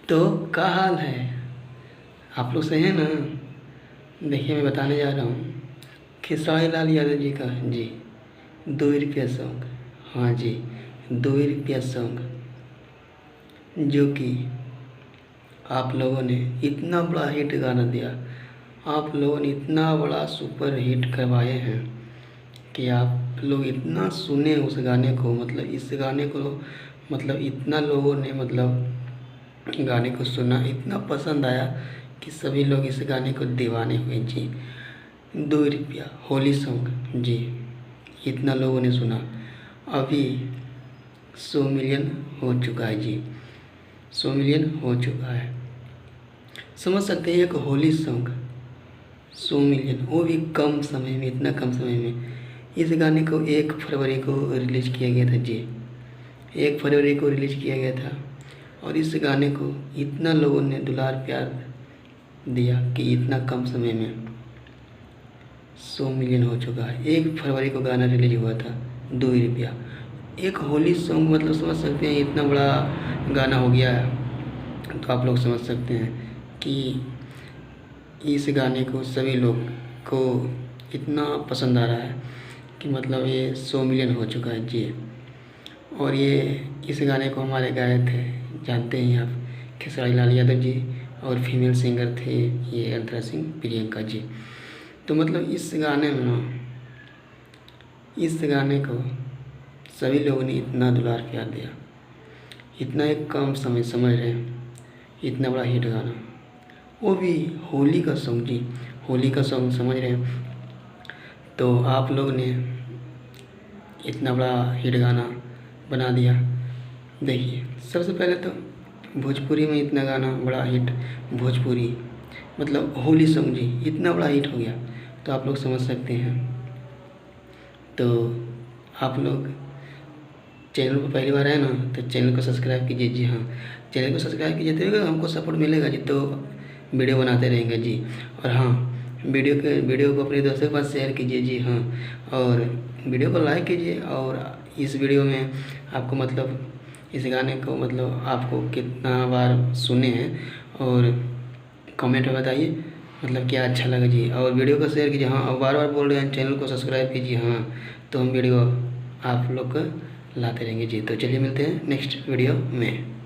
तो क्या हाल है? आप लोग सही हैं ना? देखिए मैं बताने जा रहा हूँ खेसारी लाल यादव जी का जी 2 रुपया सॉन्ग। हाँ जी, 2 रुपया सॉन्ग जो कि आप लोगों ने इतना बड़ा हिट गाना दिया, आप लोगों ने इतना बड़ा सुपर हिट करवाए हैं कि आप लोग इतना सुने उस गाने को, मतलब इस गाने को, मतलब इतना लोगों ने मतलब गाने को सुना, इतना पसंद आया कि सभी लोग इस गाने को दीवाने हुए जी। 2 रुपया होली सॉन्ग जी, इतना लोगों ने सुना। अभी 100 मिलियन हो चुका है जी, 100 मिलियन हो चुका है। समझ सकते हैं एक होली सॉन्ग 100 मिलियन, वो भी कम समय में, इतना कम समय में। इस गाने को 1 फरवरी को रिलीज़ किया गया था जी, 1 फरवरी को रिलीज़ किया गया था। और इस गाने को इतना लोगों ने दुलार प्यार दिया कि इतना कम समय में 100 मिलियन हो चुका है। 1 फरवरी को गाना रिलीज हुआ था 2 रुपया। एक होली सॉन्ग, मतलब समझ सकते हैं इतना बड़ा गाना हो गया है। तो आप लोग समझ सकते हैं कि इस गाने को सभी लोग को इतना पसंद आ रहा है कि मतलब ये 100 मिलियन हो चुका है जी। और ये इस गाने को हमारे गाए थे, जानते हैं आप, खेसारी लाल यादव जी, और फीमेल सिंगर थे ये अंतरा सिंह प्रियंका जी। तो मतलब इस गाने में ना, इस गाने को सभी लोगों ने इतना दुलार प्यार दिया, इतना एक कम समय, समझ रहे हैं, इतना बड़ा हिट गाना, वो भी होली का सॉन्ग जी, होली का सॉन्ग, समझ रहे हैं। तो आप लोग ने इतना बड़ा हिट गाना बना दिया। देखिए सबसे पहले तो भोजपुरी में इतना गाना बड़ा हिट, भोजपुरी मतलब होली सॉन्ग जी इतना बड़ा हिट हो गया, तो आप लोग समझ सकते हैं। तो आप लोग चैनल पर पहली बार आए ना, तो चैनल को सब्सक्राइब कीजिए जी। हाँ, चैनल को सब्सक्राइब कीजिए तो हमको सपोर्ट मिलेगा जी, तो वीडियो बनाते रहेंगे जी। और हाँ, वीडियो को अपने दोस्तों के पास शेयर कीजिए जी। हाँ, और वीडियो को लाइक कीजिए। और इस वीडियो में आपको मतलब इस गाने को मतलब आपको कितना बार सुने हैं, और कमेंट में बताइए मतलब क्या अच्छा लगा जी। और वीडियो को शेयर कीजिए। हाँ, और बार बार बोल रहे हैं चैनल को सब्सक्राइब कीजिए। हाँ, तो हम वीडियो आप लोग को लाते रहेंगे जी। तो चलिए मिलते हैं नेक्स्ट वीडियो में।